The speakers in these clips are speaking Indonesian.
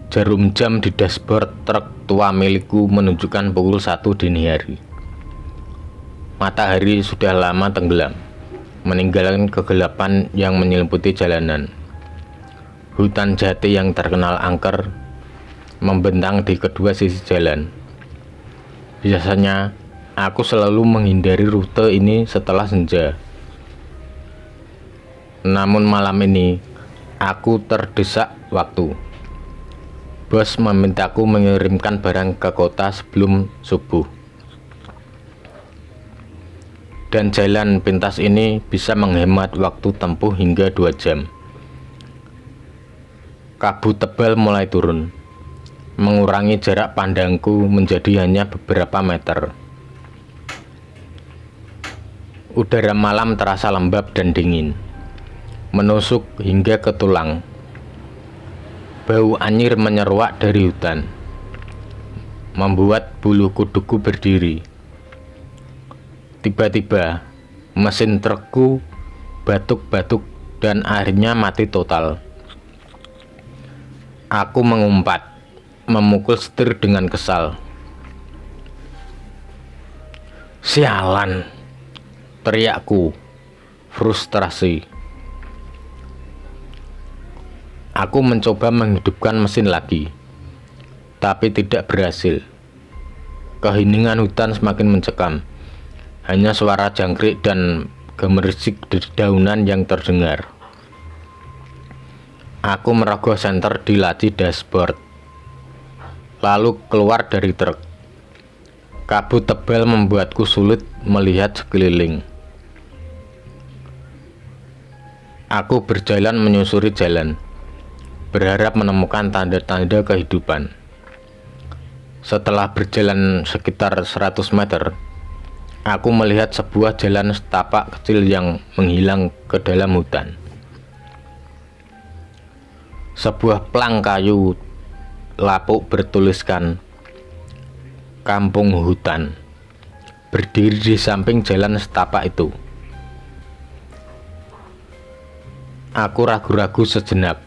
Jarum jam di dashboard truk tua milikku menunjukkan pukul 1 dini hari. Matahari sudah lama tenggelam, meninggalkan kegelapan yang menyelimuti jalanan. Hutan jati yang terkenal angker membentang di kedua sisi jalan. Biasanya, aku selalu menghindari rute ini setelah senja. Namun malam ini, aku terdesak waktu. Bos memintaku mengirimkan barang ke kota sebelum subuh. Dan jalan pintas ini bisa menghemat waktu tempuh hingga 2 jam. Kabut tebal mulai turun, mengurangi jarak pandangku menjadi hanya beberapa meter. Udara malam terasa lembab dan dingin, menusuk hingga ke tulang. Bau anyir menyeruak dari hutan, membuat bulu kuduku berdiri. Tiba-tiba, mesin trukku batuk-batuk dan akhirnya mati total. Aku mengumpat, memukul setir dengan kesal. "Sialan!" teriakku, frustrasi. Aku mencoba menghidupkan mesin lagi, tapi tidak berhasil. Keheningan hutan semakin mencekam. Hanya suara jangkrik dan gemerisik dedaunan yang terdengar. Aku merogoh senter di laci dashboard, lalu keluar dari truk. Kabut tebal membuatku sulit melihat sekeliling. Aku berjalan menyusuri jalan, berharap menemukan tanda-tanda kehidupan. Setelah berjalan sekitar 100 meter, aku melihat sebuah jalan setapak kecil yang menghilang ke dalam hutan. Sebuah plang kayu lapuk bertuliskan "Kampung Hutan" berdiri di samping jalan setapak itu. Aku ragu-ragu sejenak,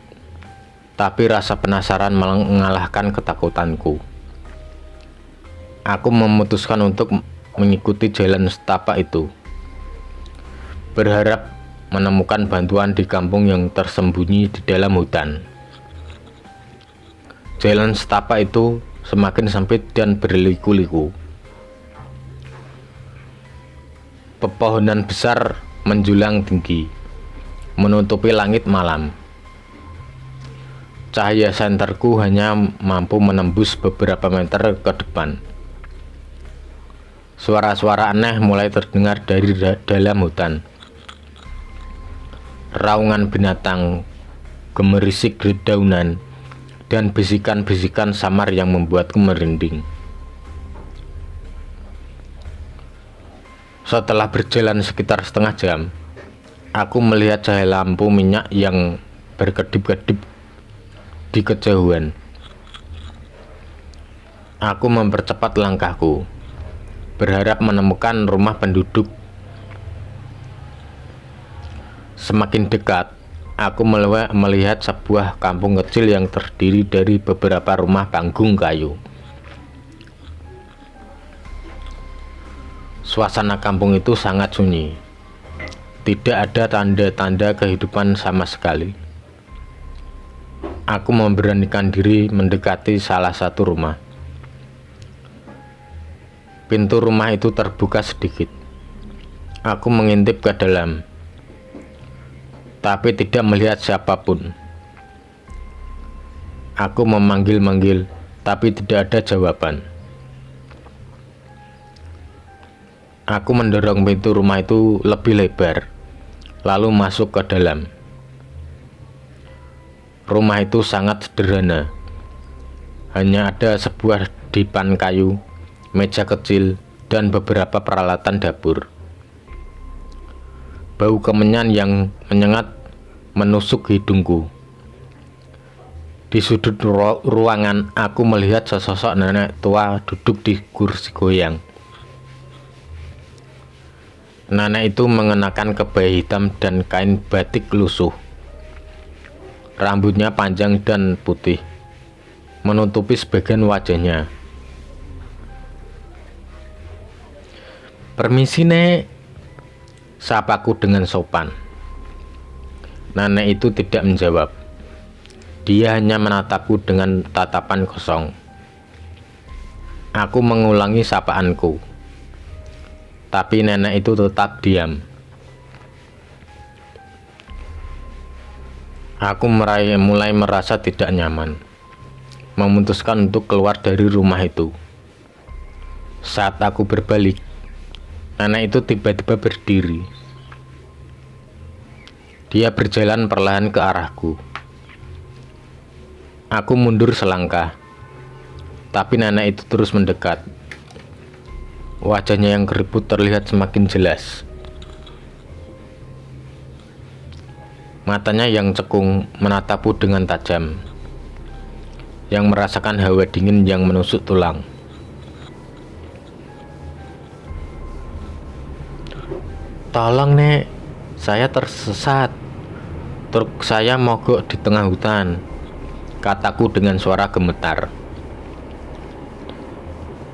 tapi rasa penasaran mengalahkan ketakutanku. Aku memutuskan untuk mengikuti jalan setapak itu, berharap menemukan bantuan di kampung yang tersembunyi di dalam hutan. Jalan setapak itu semakin sempit dan berliku-liku. Pepohonan besar menjulang tinggi, menutupi langit malam. Cahaya senterku hanya mampu menembus beberapa meter ke depan. Suara-suara aneh mulai terdengar dari dalam hutan. Raungan binatang, gemerisik dedaunan, dan bisikan-bisikan samar yang membuatku merinding. Setelah berjalan sekitar setengah jam, aku melihat cahaya lampu minyak yang berkedip-kedip di kejauhan. Aku mempercepat langkahku, berharap menemukan rumah penduduk. Semakin dekat, aku melihat sebuah kampung kecil yang terdiri dari beberapa rumah panggung kayu. Suasana kampung itu sangat sunyi. Tidak ada tanda-tanda kehidupan sama sekali. Aku memberanikan diri mendekati salah satu rumah. Pintu rumah itu terbuka sedikit. Aku mengintip ke dalam, tapi tidak melihat siapapun. Aku memanggil-manggil, tapi tidak ada jawaban. Aku mendorong pintu rumah itu lebih lebar, lalu masuk ke dalam. Rumah itu sangat sederhana. Hanya ada sebuah dipan kayu, meja kecil, dan beberapa peralatan dapur. Bau kemenyan yang menyengat menusuk hidungku. Di sudut ruangan, aku melihat sesosok nenek tua duduk di kursi goyang. Nenek itu mengenakan kebaya hitam dan kain batik lusuh. Rambutnya panjang dan putih. menutupi sebagian wajahnya. "Permisi, Nek," sapaku dengan sopan. Nenek itu tidak menjawab. Dia hanya menatapku dengan tatapan kosong. Aku mengulangi sapaanku, tapi nenek itu tetap diam. Aku mulai merasa tidak nyaman, memutuskan untuk keluar dari rumah itu. Saat aku berbalik, nenek itu tiba-tiba berdiri. Dia berjalan perlahan ke arahku. Aku mundur selangkah, tapi nenek itu terus mendekat. Wajahnya yang keriput terlihat semakin jelas. Matanya yang cekung menatapku dengan tajam, yang merasakan hawa dingin yang menusuk tulang. "Tolong, Nek, saya tersesat. Truk saya mogok di tengah hutan," kataku dengan suara gemetar.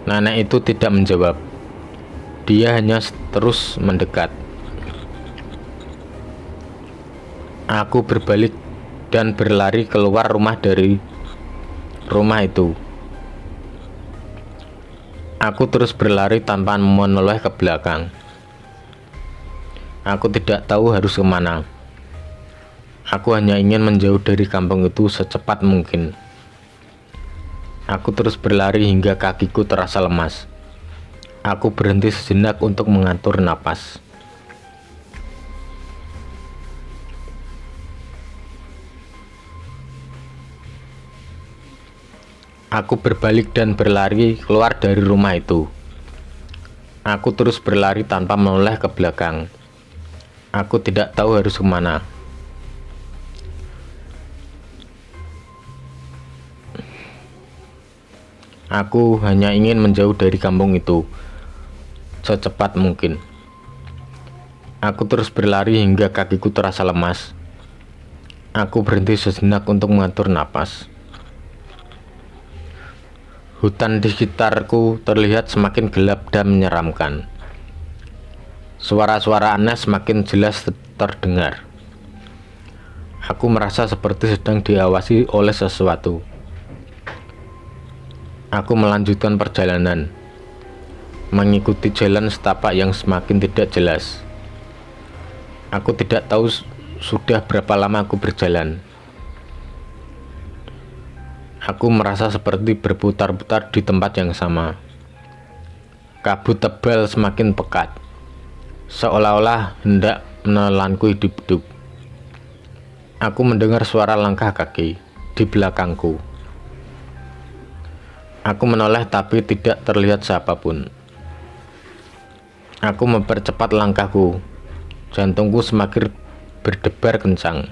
Nenek itu tidak menjawab. Dia hanya terus mendekat. Aku berbalik dan berlari keluar rumah dari rumah itu. Aku terus berlari tanpa menoleh ke belakang. Aku tidak tahu harus kemana. Aku hanya ingin menjauh dari kampung itu secepat mungkin. Aku terus berlari hingga kakiku terasa lemas. Aku berhenti sejenak untuk mengatur napas. Aku berbalik dan berlari keluar dari rumah itu. Aku terus berlari tanpa menoleh ke belakang. Aku tidak tahu harus kemana. Aku hanya ingin menjauh dari kampung itu secepat mungkin. Aku terus berlari hingga kakiku terasa lemas. Aku berhenti sejenak untuk mengatur napas. Hutan di sekitarku terlihat semakin gelap dan menyeramkan. Suara-suara aneh semakin jelas terdengar. Aku merasa seperti sedang diawasi oleh sesuatu. Aku melanjutkan perjalanan, mengikuti jalan setapak yang semakin tidak jelas. Aku tidak tahu sudah berapa lama aku berjalan. Aku merasa seperti berputar-putar di tempat yang sama. Kabut tebal semakin pekat, seolah-olah hendak menelanku hidup-hidup. Aku mendengar suara langkah kaki di belakangku. Aku menoleh tapi tidak terlihat siapapun. Aku mempercepat langkahku. Jantungku semakin berdebar kencang.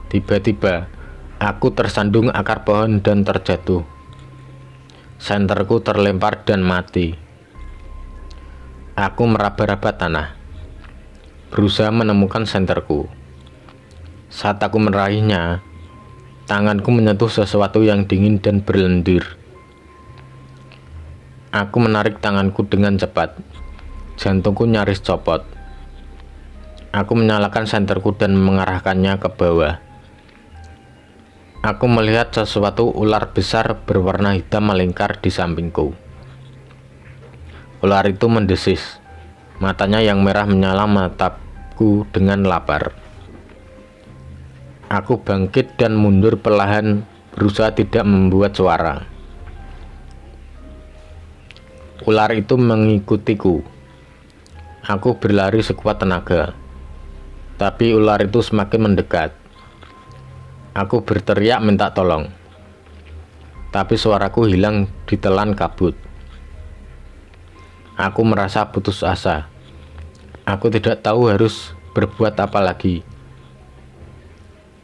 Tiba-tiba, aku tersandung akar pohon dan terjatuh. Senterku terlempar dan mati. Aku meraba-raba tanah, berusaha menemukan senterku. Saat aku meraihnya, tanganku menyentuh sesuatu yang dingin dan berlendir. Aku menarik tanganku dengan cepat. Jantungku nyaris copot. Aku menyalakan senterku dan mengarahkannya ke bawah. Aku melihat sesuatu ular besar berwarna hitam melingkar di sampingku. Ular itu mendesis. Matanya yang merah menyala menatapku dengan lapar. Aku bangkit dan mundur perlahan, berusaha tidak membuat suara. Ular itu mengikutiku. Aku berlari sekuat tenaga, tapi ular itu semakin mendekat. Aku berteriak minta tolong, tapi suaraku hilang ditelan kabut. Aku merasa putus asa. Aku tidak tahu harus berbuat apa lagi.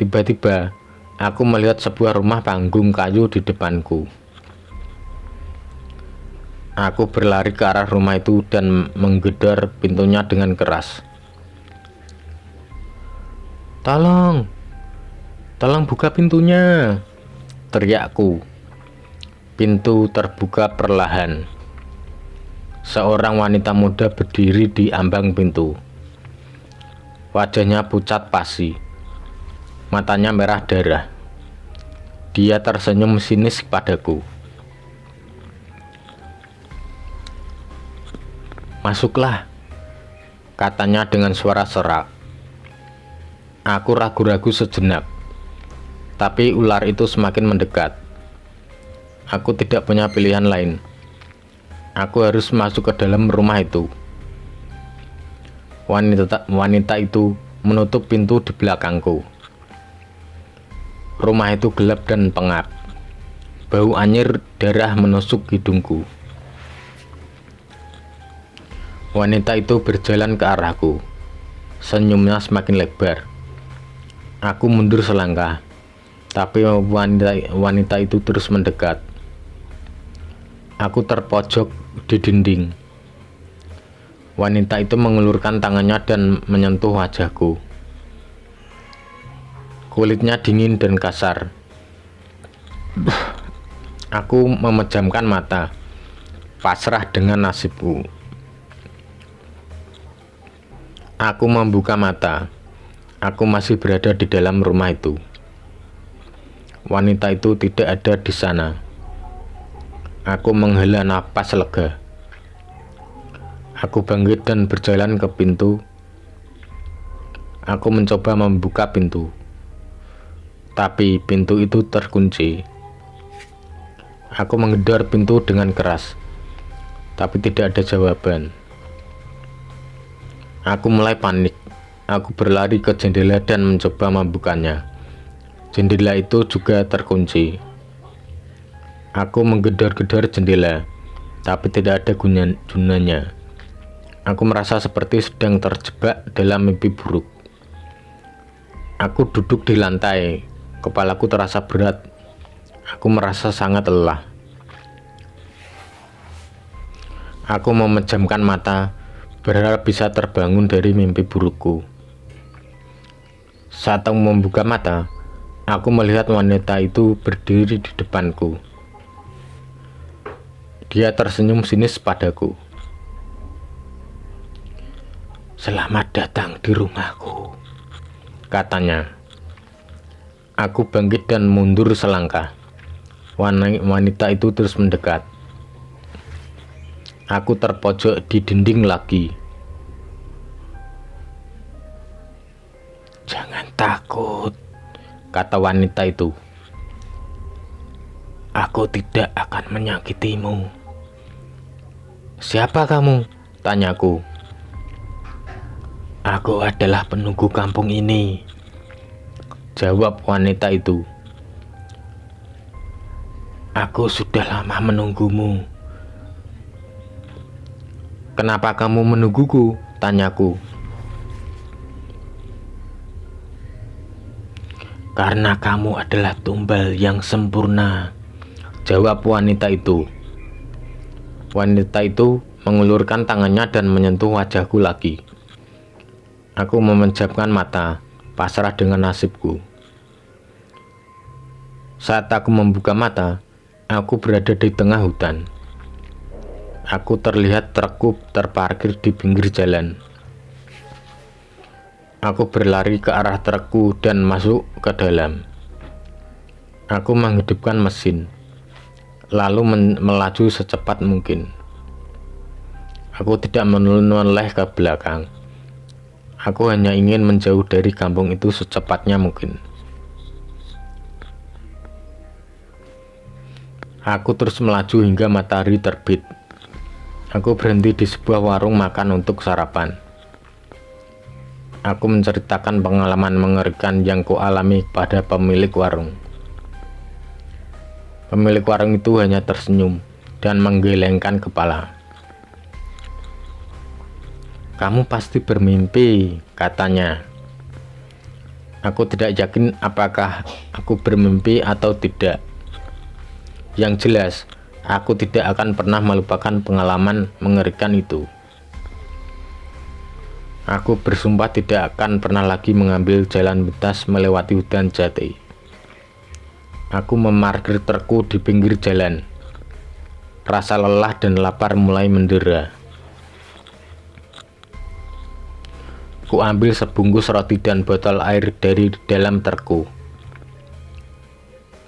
Tiba-tiba, aku melihat sebuah rumah panggung kayu di depanku. Aku berlari ke arah rumah itu dan menggedor pintunya dengan keras. "Tolong! "Tolong buka pintunya!" teriakku. Pintu terbuka perlahan. Seorang wanita muda berdiri di ambang pintu. Wajahnya pucat pasi. Matanya merah darah. Dia tersenyum sinis padaku. "Masuklah," katanya dengan suara serak. Aku ragu-ragu sejenak, tapi ular itu semakin mendekat. Aku tidak punya pilihan lain. Aku harus masuk ke dalam rumah itu. Wanita itu menutup pintu di belakangku. Rumah itu gelap dan pengap. Bau anyir darah menusuk hidungku. Wanita itu berjalan ke arahku. Senyumnya semakin lebar. Aku mundur selangkah, tapi wanita itu terus mendekat. Aku terpojok di dinding. Wanita itu mengulurkan tangannya dan menyentuh wajahku. Kulitnya dingin dan kasar. Aku memejamkan mata, pasrah dengan nasibku. Aku membuka mata. Aku masih berada di dalam rumah itu. Wanita itu tidak ada di sana. Aku menghela napas lega. Aku bangkit dan berjalan ke pintu. Aku mencoba membuka pintu, tapi pintu itu terkunci. Aku menggedor pintu dengan keras, tapi tidak ada jawaban. Aku mulai panik. Aku berlari ke jendela dan mencoba membukanya. Jendela itu juga terkunci. Aku menggedor-gedor jendela, tapi tidak ada gunanya. Aku merasa seperti sedang terjebak dalam mimpi buruk. Aku duduk di lantai, kepalaku terasa berat. Aku merasa sangat lelah. Aku memejamkan mata, berharap bisa terbangun dari mimpi burukku. Saat aku membuka mata, aku melihat wanita itu berdiri di depanku. Dia tersenyum sinis padaku. "Selamat datang di rumahku," katanya. Aku bangkit dan mundur selangkah. Wanita itu terus mendekat. Aku terpojok di dinding lagi. "Jangan takut," kata wanita itu. "Aku tidak akan menyakitimu." "Siapa kamu?" tanyaku. "Aku adalah penunggu kampung ini," jawab wanita itu. "Aku sudah lama menunggumu." "Kenapa kamu menungguku?" tanyaku. "Karena kamu adalah tumbal yang sempurna," jawab wanita itu. Wanita itu mengulurkan tangannya dan menyentuh wajahku lagi. Aku memejamkan mata, pasrah dengan nasibku. Saat aku membuka mata, aku berada di tengah hutan. Aku terlihat trukku terparkir di pinggir jalan. Aku berlari ke arah trukku dan masuk ke dalam. Aku menghidupkan mesin, lalu melaju secepat mungkin. Aku tidak menoleh ke belakang. Aku hanya ingin menjauh dari kampung itu secepatnya mungkin. Aku terus melaju hingga matahari terbit. Aku berhenti di sebuah warung makan untuk sarapan. Aku menceritakan pengalaman mengerikan yang kualami pada pemilik warung. Pemilik warung itu hanya tersenyum dan menggelengkan kepala. "Kamu pasti bermimpi," katanya. Aku tidak yakin apakah aku bermimpi atau tidak. Yang jelas, aku tidak akan pernah melupakan pengalaman mengerikan itu. Aku bersumpah tidak akan pernah lagi mengambil jalan pintas melewati hutan jati. Aku memarkir trukku di pinggir jalan. Rasa lelah dan lapar mulai mendera. Ku ambil sebungkus roti dan botol air dari dalam trukku.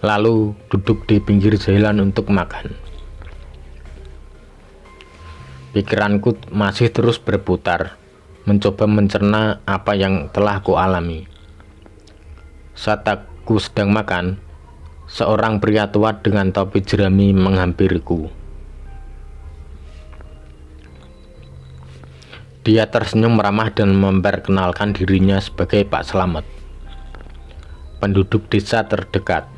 Lalu duduk di pinggir jalan untuk makan. Pikiranku masih terus berputar, mencoba mencerna apa yang telah ku alami. Saat aku sedang makan, seorang pria tua dengan topi jerami menghampiriku. Dia tersenyum ramah dan memperkenalkan dirinya sebagai Pak Slamet, penduduk desa terdekat.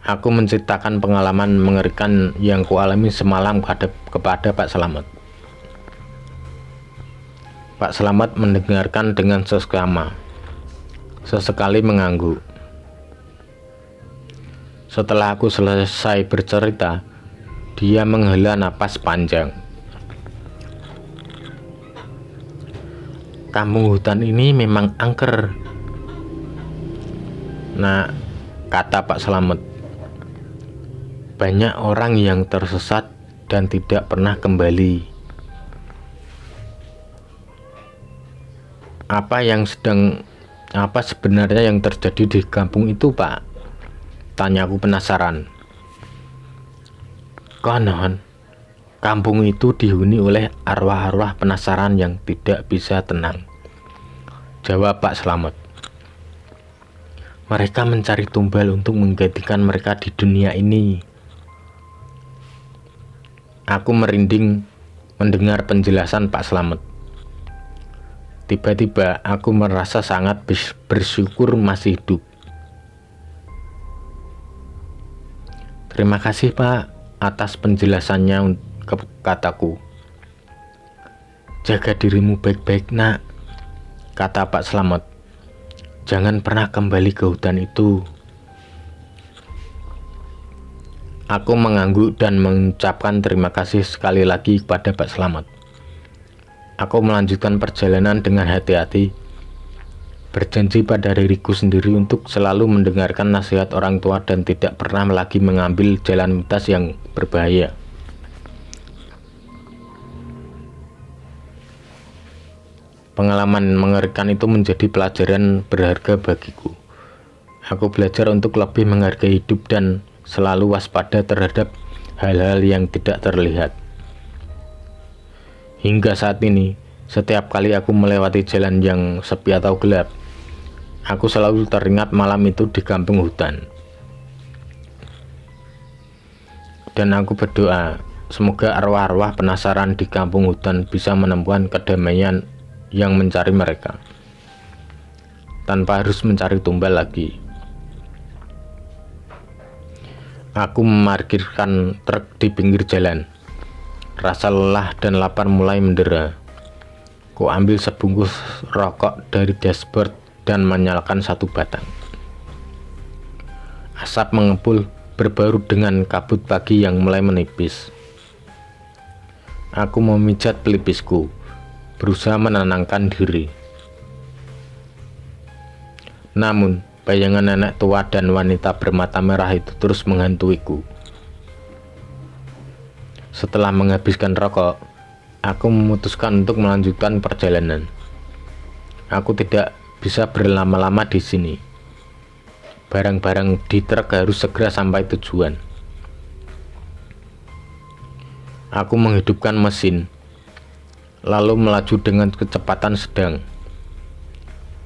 Aku menceritakan pengalaman mengerikan yang kualami semalam kepada Pak Slamet. Pak Slamet mendengarkan dengan seksama, sesekali mengangguk. Setelah aku selesai bercerita, dia menghela napas panjang. Kampung hutan ini memang angker. Nah, kata Pak Slamet. Banyak orang yang tersesat dan tidak pernah kembali. Apa sebenarnya yang terjadi di kampung itu, Pak? Tanyaku penasaran. Konon, kampung itu dihuni oleh arwah-arwah penasaran yang tidak bisa tenang, jawab Pak Slamet. Mereka mencari tumbal untuk menggantikan mereka di dunia ini. Aku merinding mendengar penjelasan Pak Slamet. Tiba-tiba aku merasa sangat bersyukur masih hidup. Terima kasih, Pak, atas penjelasannya, kataku. Jaga dirimu baik-baik, Nak, kata Pak Slamet. Jangan pernah kembali ke hutan itu. Aku mengangguk dan mengucapkan terima kasih sekali lagi kepada Pak Slamet. Aku melanjutkan perjalanan dengan hati-hati, berjanji pada diriku sendiri untuk selalu mendengarkan nasihat orang tua dan tidak pernah lagi mengambil jalan pintas yang berbahaya. Pengalaman mengerikan itu menjadi pelajaran berharga bagiku. Aku belajar untuk lebih menghargai hidup dan selalu waspada terhadap hal-hal yang tidak terlihat. Hingga saat ini, setiap kali aku melewati jalan yang sepi atau gelap, aku selalu teringat malam itu di kampung hutan. Dan aku berdoa, semoga arwah-arwah penasaran di kampung hutan bisa menemukan kedamaian yang mencari mereka, tanpa harus mencari tumbal lagi. Aku memarkirkan truk di pinggir jalan. Rasa lelah dan lapar mulai mendera. Ku ambil sebungkus rokok dari dashboard dan menyalakan satu batang. Asap mengepul berbaur dengan kabut pagi yang mulai menipis. Aku memijat pelipisku, berusaha menenangkan diri. Namun, bayangan nenek tua dan wanita bermata merah itu terus menghantuiku. Setelah menghabiskan rokok, aku memutuskan untuk melanjutkan perjalanan. Aku tidak bisa berlama-lama di sini. Barang-barang di truk harus segera sampai tujuan. Aku menghidupkan mesin, lalu melaju dengan kecepatan sedang.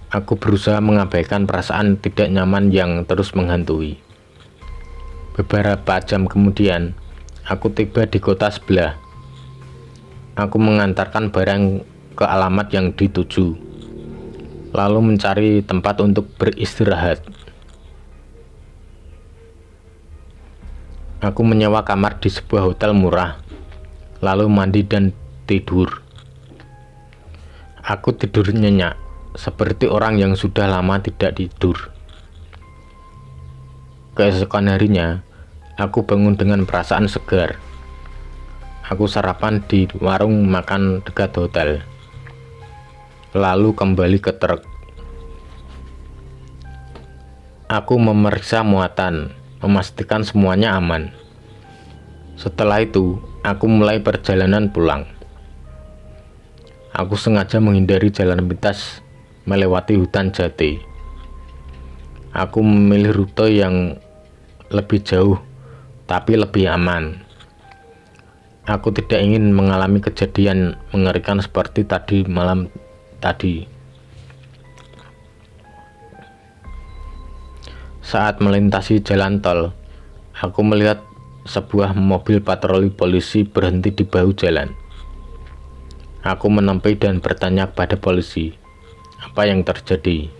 Aku berusaha mengabaikan perasaan tidak nyaman yang terus menghantui. Beberapa jam kemudian, aku tiba di kota sebelah. Aku mengantarkan barang ke alamat yang dituju, lalu mencari tempat untuk beristirahat. Aku menyewa kamar di sebuah hotel murah, lalu mandi dan tidur. Aku tidur nyenyak, seperti orang yang sudah lama tidak tidur. Keesokan harinya, aku bangun dengan perasaan segar. Aku sarapan di warung makan dekat hotel, lalu kembali ke truk. Aku memeriksa muatan, memastikan semuanya aman. Setelah itu, aku mulai perjalanan pulang. Aku sengaja menghindari jalan pintas melewati hutan jati. Aku memilih rute yang lebih jauh, tapi lebih aman. Aku tidak ingin mengalami kejadian mengerikan seperti tadi malam tadi. Saat melintasi jalan tol, aku melihat sebuah mobil patroli polisi berhenti di bahu jalan. Aku menempi dan bertanya kepada polisi, apa yang terjadi?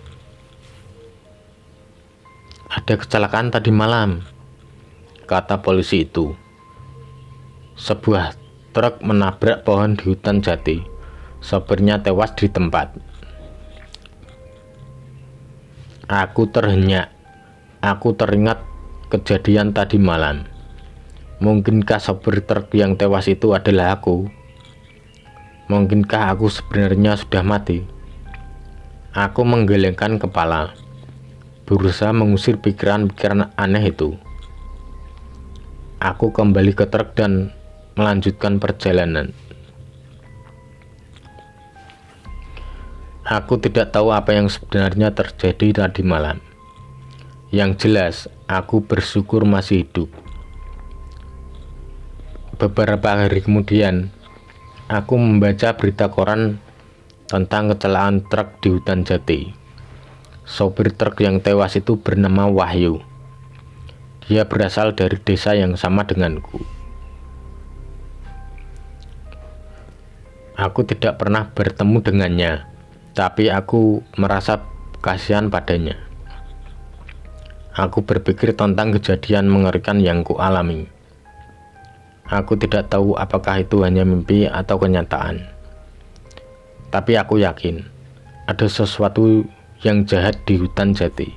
Ada kecelakaan tadi malam, kata polisi itu. Sebuah truk menabrak pohon di hutan jati. Sopirnya tewas di tempat. Aku terhenyak. Aku teringat kejadian tadi malam. Mungkinkah sopir truk yang tewas itu adalah aku? Mungkinkah aku sebenarnya sudah mati? Aku menggelengkan kepala, berusaha mengusir pikiran-pikiran aneh itu. Aku kembali ke truk dan melanjutkan perjalanan. Aku tidak tahu apa yang sebenarnya terjadi tadi malam. Yang jelas, aku bersyukur masih hidup. Beberapa hari kemudian, aku membaca berita koran tentang kecelakaan truk di hutan jati. Sopir truk yang tewas itu bernama Wahyu. Dia berasal dari desa yang sama denganku. Aku tidak pernah bertemu dengannya, tapi aku merasa kasihan padanya. Aku berpikir tentang kejadian mengerikan yang kualami. Aku tidak tahu apakah itu hanya mimpi atau kenyataan. Tapi aku yakin ada sesuatu yang jahat di hutan jati.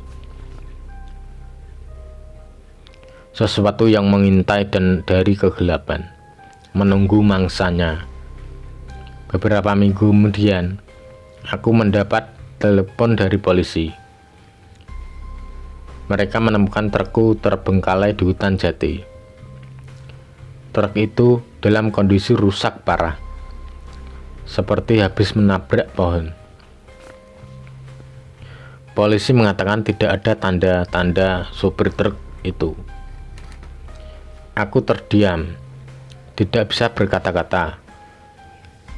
Sesuatu yang mengintai dan dari kegelapan, menunggu mangsanya. Beberapa minggu kemudian, aku mendapat telepon dari polisi. Mereka menemukan trukku terbengkalai di hutan jati. Truk itu dalam kondisi rusak parah, seperti habis menabrak pohon. Polisi mengatakan tidak ada tanda-tanda sopir truk itu. Aku terdiam, tidak bisa berkata-kata.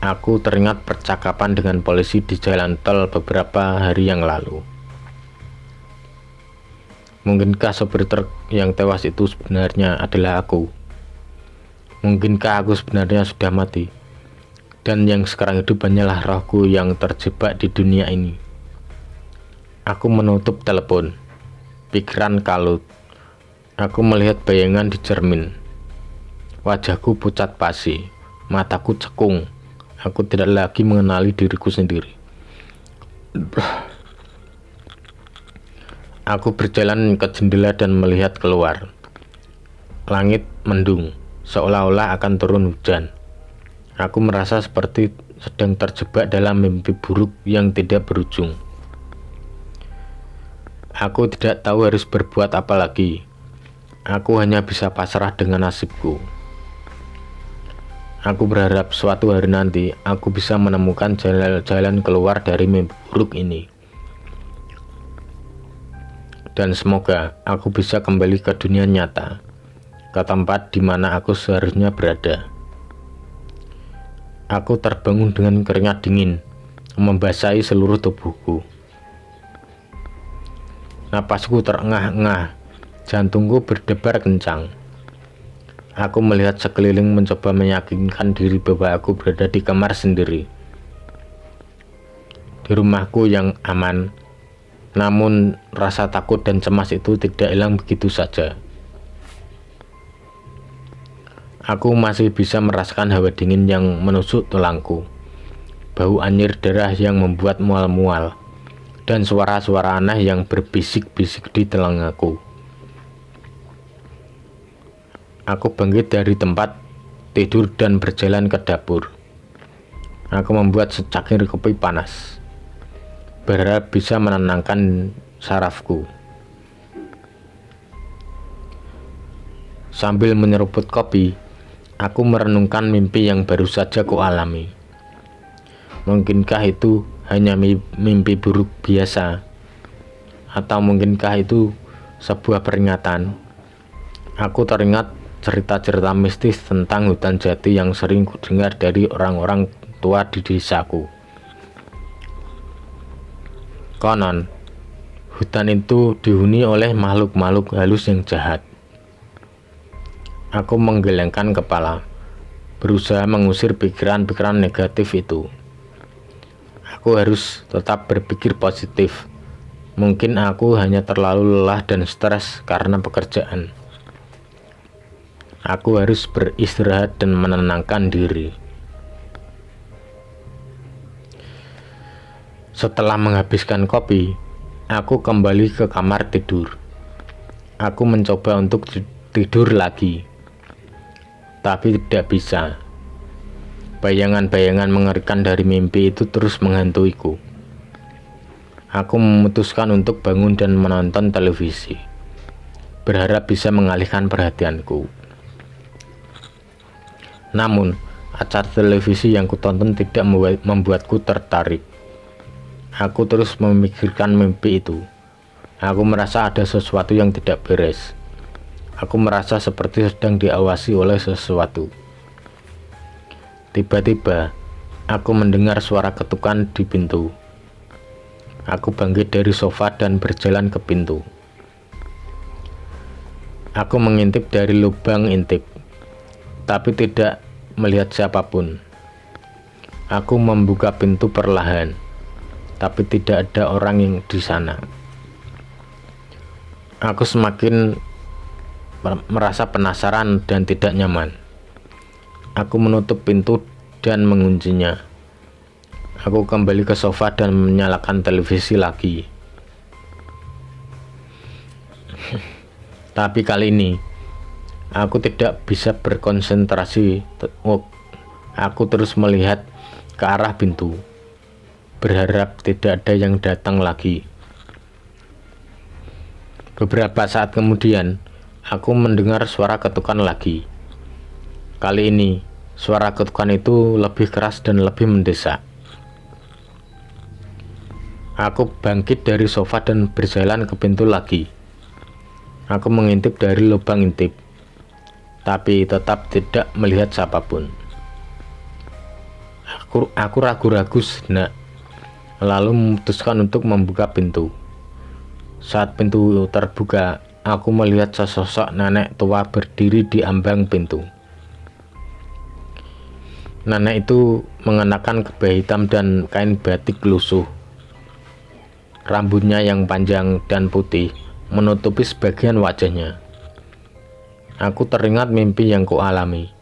Aku teringat percakapan dengan polisi di jalan tol beberapa hari yang lalu. Mungkinkah sopir truk yang tewas itu sebenarnya adalah aku? Mungkinkah aku sebenarnya sudah mati? Dan yang sekarang hidup hanyalah rohku yang terjebak di dunia ini. Aku menutup telepon. Pikiran kalut. Aku melihat bayangan di cermin. Wajahku pucat pasi. Mataku cekung. Aku tidak lagi mengenali diriku sendiri. Aku berjalan ke jendela dan melihat keluar. Langit mendung, seolah-olah akan turun hujan. Aku merasa seperti sedang terjebak dalam mimpi buruk yang tidak berujung. Aku tidak tahu harus berbuat apa lagi. Aku hanya bisa pasrah dengan nasibku. Aku berharap suatu hari nanti aku bisa menemukan jalan keluar dari mimpi buruk ini. Dan semoga aku bisa kembali ke dunia nyata, ke tempat di mana aku seharusnya berada. Aku terbangun dengan keringat dingin, membasahi seluruh tubuhku. Napasku terengah-engah, jantungku berdebar kencang. Aku melihat sekeliling mencoba meyakinkan diri bahwa aku berada di kamar sendiri. Di rumahku yang aman. Namun rasa takut dan cemas itu tidak hilang begitu saja. Aku masih bisa merasakan hawa dingin yang menusuk tulangku, bau anyir darah yang membuat mual-mual, dan suara-suara aneh yang berbisik-bisik di telingaku. Aku bangkit dari tempat tidur dan berjalan ke dapur. Aku membuat secangkir kopi panas, berharap bisa menenangkan sarafku. Sambil menyeruput kopi, aku merenungkan mimpi yang baru saja kualami. Mungkinkah itu hanya mimpi buruk biasa? Atau mungkinkah itu sebuah peringatan? Aku teringat cerita-cerita mistis tentang hutan jati yang sering kudengar dari orang-orang tua di desaku. Konon, hutan itu dihuni oleh makhluk-makhluk halus yang jahat. Aku menggelengkan kepala, berusaha mengusir pikiran-pikiran negatif itu. Aku harus tetap berpikir positif. Mungkin aku hanya terlalu lelah dan stres karena pekerjaan. Aku harus beristirahat dan menenangkan diri. Setelah menghabiskan kopi, aku kembali ke kamar tidur. Aku mencoba untuk tidur lagi, tapi tidak bisa. Bayangan-bayangan mengerikan dari mimpi itu terus menghantuiku. Aku memutuskan untuk bangun dan menonton televisi, berharap bisa mengalihkan perhatianku. Namun, acara televisi yang kutonton tidak membuatku tertarik. Aku terus memikirkan mimpi itu. Aku merasa ada sesuatu yang tidak beres. Aku merasa seperti sedang diawasi oleh sesuatu. Tiba-tiba, aku mendengar suara ketukan di pintu. Aku bangkit dari sofa dan berjalan ke pintu. Aku mengintip dari lubang intip, tapi tidak melihat siapapun. Aku membuka pintu perlahan, tapi tidak ada orang yang di sana. Aku semakin merasa penasaran dan tidak nyaman. Aku menutup pintu dan menguncinya. Aku kembali ke sofa dan menyalakan televisi lagi. Tapi kali ini, aku tidak bisa berkonsentrasi. Aku terus melihat ke arah pintu, berharap tidak ada yang datang lagi. Beberapa saat kemudian, aku mendengar suara ketukan lagi. Kali ini, suara ketukan itu lebih keras dan lebih mendesak. Aku bangkit dari sofa dan berjalan ke pintu lagi. Aku mengintip dari lubang intip, tapi tetap tidak melihat siapapun. Aku ragu-ragu sejenak, lalu memutuskan untuk membuka pintu. Saat pintu terbuka, aku melihat sesosok nenek tua berdiri di ambang pintu. Nenek itu mengenakan kebaya hitam dan kain batik lusuh. Rambutnya yang panjang dan putih menutupi sebagian wajahnya. Aku teringat mimpi yang kualami.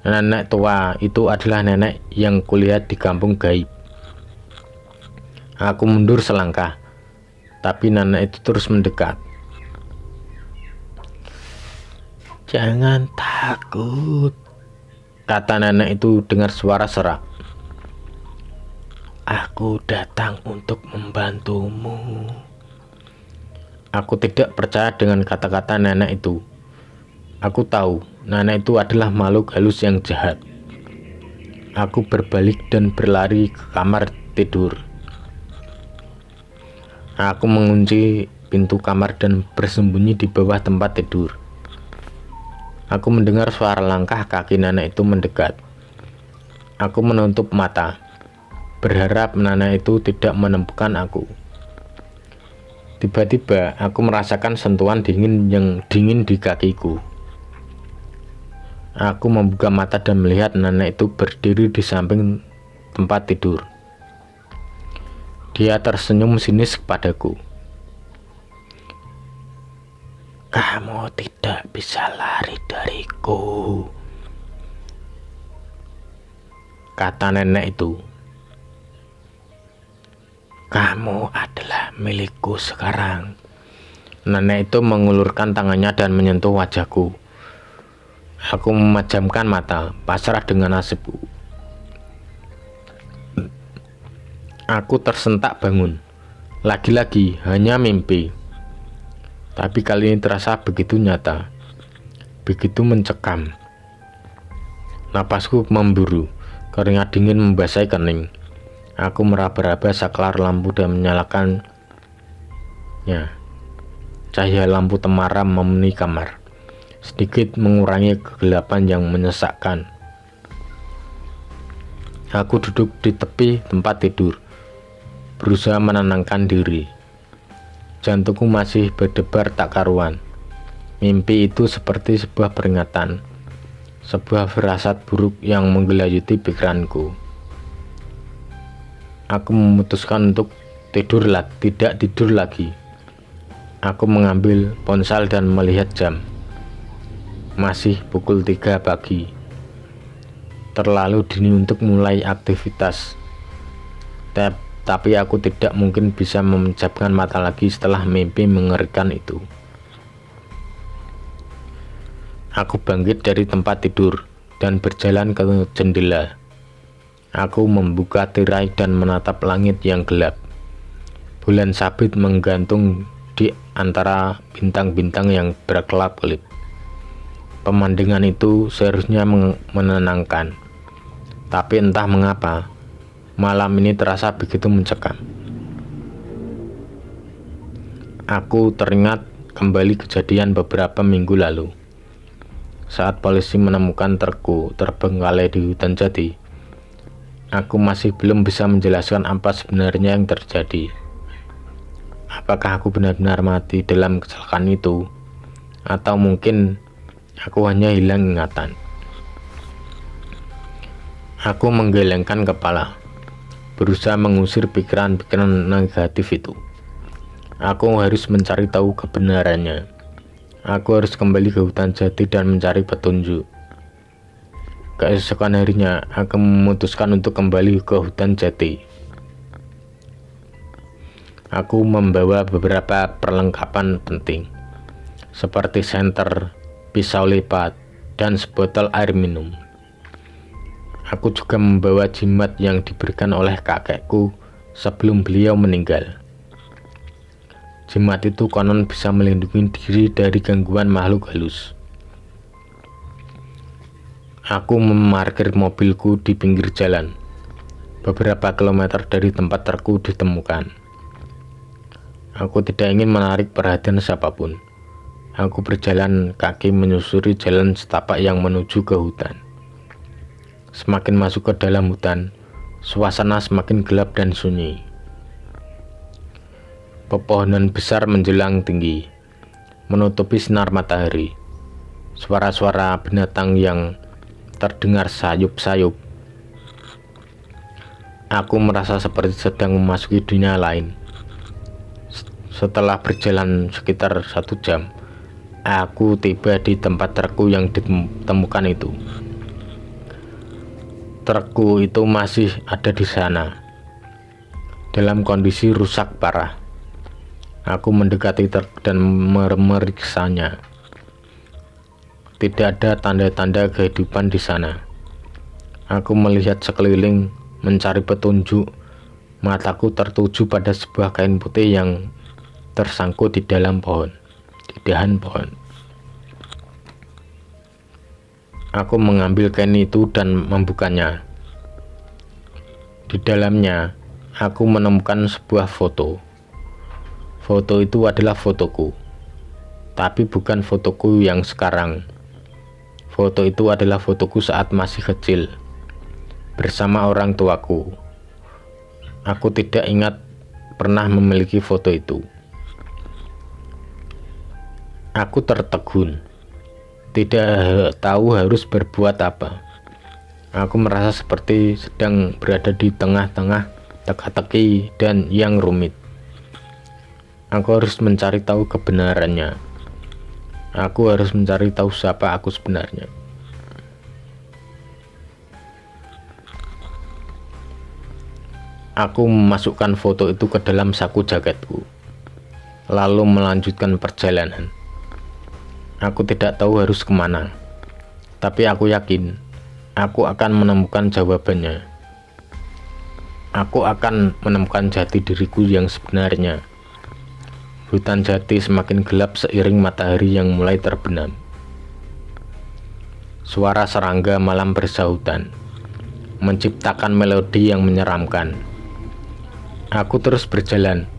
Nenek tua itu adalah nenek yang kulihat di kampung gaib. Aku mundur selangkah, tapi nenek itu terus mendekat. "Jangan takut," kata nenek itu dengan suara serak. "Aku datang untuk membantumu." Aku tidak percaya dengan kata-kata nenek itu. Aku tahu nenek itu adalah makhluk halus yang jahat. Aku berbalik dan berlari ke kamar tidur. Aku mengunci pintu kamar dan bersembunyi di bawah tempat tidur. Aku mendengar suara langkah kaki nenek itu mendekat. Aku menutup mata, berharap nenek itu tidak menemukan aku. Tiba-tiba aku merasakan sentuhan dingin di kakiku. Aku membuka mata dan melihat nenek itu berdiri di samping tempat tidur. Dia tersenyum sinis kepadaku. "Kamu tidak bisa lari dariku," kata nenek itu. "Kamu adalah milikku sekarang." Nenek itu mengulurkan tangannya dan menyentuh wajahku. Aku memejamkan mata, pasrah dengan nasibku. Aku tersentak bangun. Lagi-lagi hanya mimpi. Tapi kali ini terasa begitu nyata. begitu mencekam. Napasku memburu, keringat dingin membasahi kening. Aku meraba-raba saklar lampu dan menyalakannya. Cahaya lampu temaram memenuhi kamar, sedikit mengurangi kegelapan yang menyesakkan. Aku duduk di tepi tempat tidur, berusaha menenangkan diri. Jantungku masih berdebar tak karuan. Mimpi itu seperti sebuah peringatan, sebuah firasat buruk yang menggelayuti pikiranku. Aku memutuskan untuk tidak tidur lagi. Aku mengambil ponsel dan melihat jam. Masih pukul 3 pagi. Terlalu dini untuk mulai aktivitas. Tapi aku tidak mungkin bisa memejamkan mata lagi setelah mimpi mengerikan itu. Aku bangkit dari tempat tidur dan berjalan ke jendela. Aku membuka tirai dan menatap langit yang gelap. Bulan sabit menggantung di antara bintang-bintang yang berkelap-kelip. Pemandangan itu seharusnya menenangkan, tapi entah mengapa malam ini terasa begitu mencekam. Aku teringat kembali kejadian beberapa minggu lalu, saat polisi menemukan trukku terbengkalai di hutan jati. Aku masih belum bisa menjelaskan apa sebenarnya yang terjadi. Apakah aku benar-benar mati dalam kecelakaan itu, atau mungkin aku hanya hilang ingatan. Aku menggelengkan kepala, berusaha mengusir pikiran-pikiran negatif itu. Aku harus mencari tahu kebenarannya. Aku harus kembali ke hutan jati dan mencari petunjuk. Keesokan harinya, aku memutuskan untuk kembali ke hutan jati. Aku membawa beberapa perlengkapan penting, seperti senter, pisau lipat, dan sebotol air minum. Aku juga membawa jimat yang diberikan oleh kakekku sebelum beliau meninggal. Jimat itu konon bisa melindungi diri dari gangguan makhluk halus. Aku memarkir mobilku di pinggir jalan, beberapa kilometer dari tempat trukku ditemukan. Aku tidak ingin menarik perhatian siapapun. Aku berjalan kaki menyusuri jalan setapak yang menuju ke hutan. Semakin masuk ke dalam hutan, suasana semakin gelap dan sunyi. Pepohonan besar menjulang tinggi, menutupi sinar matahari. Suara-suara binatang yang terdengar sayup-sayup. Aku merasa seperti sedang memasuki dunia lain. Setelah berjalan sekitar 1 jam, aku tiba di tempat trukku yang ditemukan itu. Trukku itu masih ada di sana, dalam kondisi rusak parah. Aku mendekati truk dan memeriksanya. Tidak ada tanda-tanda kehidupan di sana. Aku melihat sekeliling, mencari petunjuk. Mataku tertuju pada sebuah kain putih yang tersangkut di dahan pohon. Aku mengambil kain itu dan membukanya. Di dalamnya, aku menemukan sebuah foto. Foto itu adalah fotoku, tapi bukan fotoku yang sekarang. Foto itu adalah fotoku saat masih kecil, bersama orang tuaku. Aku tidak ingat pernah memiliki foto itu. Aku tertegun, tidak tahu harus berbuat apa. Aku merasa seperti sedang berada di tengah-tengah teka-teki dan yang rumit. Aku harus mencari tahu kebenarannya. Aku harus mencari tahu siapa aku sebenarnya. Aku memasukkan foto itu ke dalam saku jaketku, lalu melanjutkan perjalanan. Aku tidak tahu harus kemana, tapi aku yakin aku akan menemukan jawabannya. Aku akan menemukan jati diriku yang sebenarnya. Hutan jati semakin gelap seiring matahari yang mulai terbenam. Suara serangga malam bersahutan, menciptakan melodi yang menyeramkan. Aku terus berjalan,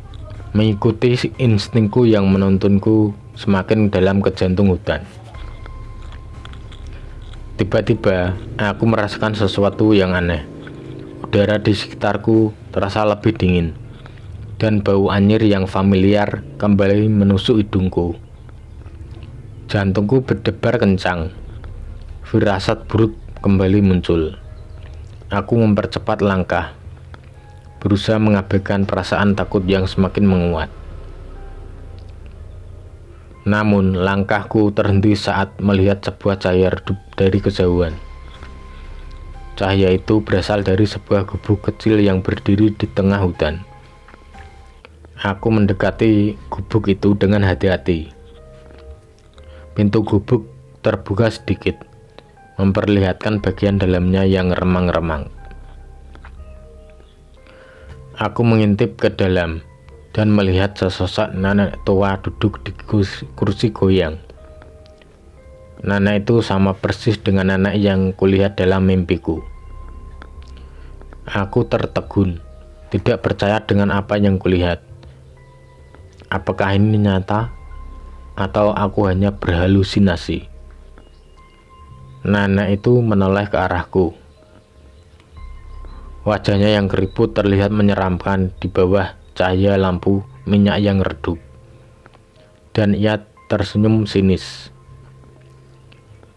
mengikuti instingku yang menuntunku semakin dalam ke jantung hutan. Tiba-tiba, aku merasakan sesuatu yang aneh. Udara di sekitarku terasa lebih dingin, dan bau anyir yang familiar kembali menusuk hidungku. Jantungku berdebar kencang. Firasat buruk kembali muncul. Aku mempercepat langkah, berusaha mengabaikan perasaan takut yang semakin menguat. Namun, langkahku terhenti saat melihat sebuah cahaya redup dari kejauhan. Cahaya itu berasal dari sebuah gubuk kecil yang berdiri di tengah hutan. Aku mendekati gubuk itu dengan hati-hati. Pintu gubuk terbuka sedikit, memperlihatkan bagian dalamnya yang remang-remang. Aku mengintip ke dalam dan melihat sesosok nenek tua duduk di kursi goyang. Nenek itu sama persis dengan nenek yang kulihat dalam mimpiku. Aku tertegun, tidak percaya dengan apa yang kulihat. Apakah ini nyata atau aku hanya berhalusinasi? Nenek itu menoleh ke arahku. Wajahnya yang keriput terlihat menyeramkan di bawah cahaya lampu minyak yang redup. Dan ia tersenyum sinis,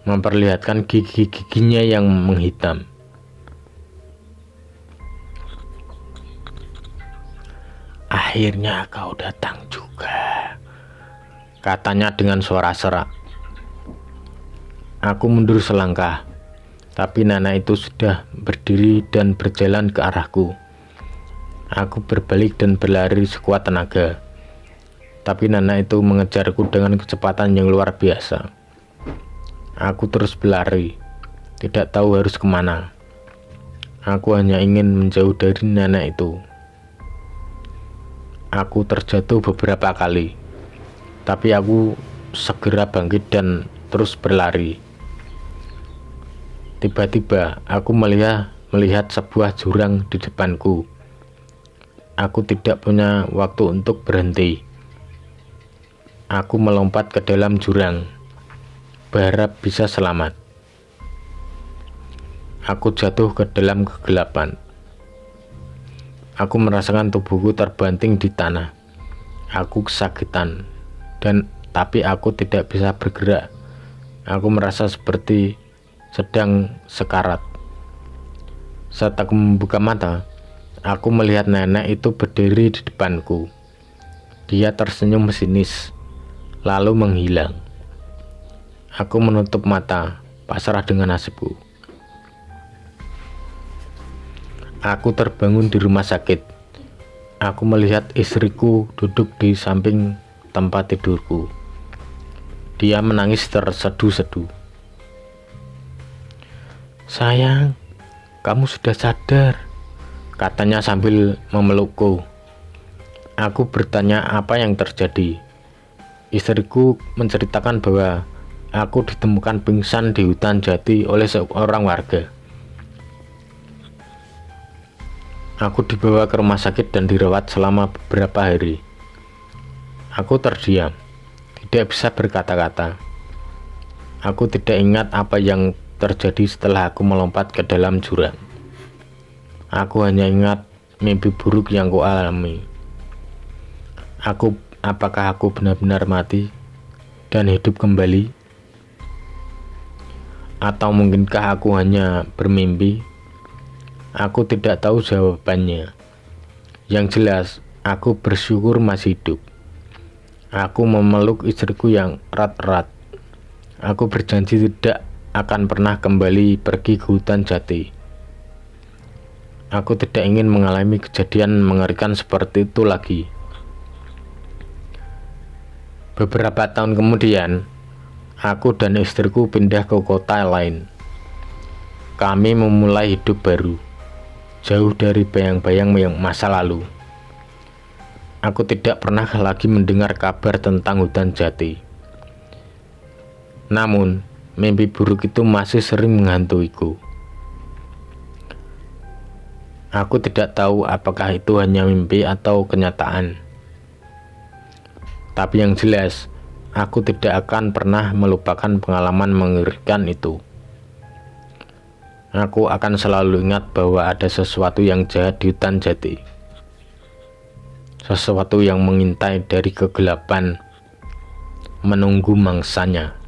memperlihatkan gigi-giginya yang menghitam. "Akhirnya kau datang juga," katanya dengan suara serak. Aku mundur selangkah, tapi nenek itu sudah berdiri dan berjalan ke arahku. Aku berbalik dan berlari sekuat tenaga, tapi nenek itu mengejarku dengan kecepatan yang luar biasa. Aku terus berlari, tidak tahu harus kemana. Aku hanya ingin menjauh dari nenek itu. Aku terjatuh beberapa kali, tapi aku segera bangkit dan terus berlari. Tiba-tiba aku melihat sebuah jurang di depanku. Aku tidak punya waktu untuk berhenti. Aku melompat ke dalam jurang, berharap bisa selamat. Aku jatuh ke dalam kegelapan. Aku merasakan tubuhku terbanting di tanah. Aku kesakitan, tapi aku tidak bisa bergerak. Aku merasa seperti sedang sekarat. Saat aku membuka mata, aku melihat nenek itu berdiri di depanku. Dia tersenyum sinis, lalu menghilang. Aku menutup mata, pasrah dengan nasibku. Aku terbangun di rumah sakit. Aku melihat istriku duduk di samping tempat tidurku. Dia menangis terseduh-seduh. "Sayang, kamu sudah sadar," katanya sambil memelukku. Aku bertanya apa yang terjadi. Istriku menceritakan bahwa aku ditemukan pingsan di hutan jati oleh seorang warga. Aku dibawa ke rumah sakit dan dirawat selama beberapa hari. Aku terdiam, tidak bisa berkata-kata. Aku tidak ingat apa yang terjadi setelah aku melompat ke dalam jurang. Aku hanya ingat mimpi buruk yang kualami. Apakah aku benar-benar mati dan hidup kembali? Atau mungkinkah aku hanya bermimpi? Aku tidak tahu jawabannya. Yang jelas, aku bersyukur masih hidup. Aku memeluk istriku yang erat-erat. Aku berjanji tidak akan pernah kembali pergi ke hutan jati. Aku tidak ingin mengalami kejadian mengerikan seperti itu lagi. Beberapa tahun kemudian, aku dan istriku pindah ke kota lain. Kami memulai hidup baru, jauh dari bayang-bayang yang masa lalu. Aku tidak pernah lagi mendengar kabar tentang hutan jati. Namun, Mimpi buruk itu masih sering menghantuiku. Aku tidak tahu apakah itu hanya mimpi atau kenyataan. Tapi yang jelas, aku tidak akan pernah melupakan pengalaman mengerikan itu. Aku akan selalu ingat bahwa ada sesuatu yang jahat di hutan jati. Sesuatu yang mengintai dari kegelapan, menunggu mangsanya.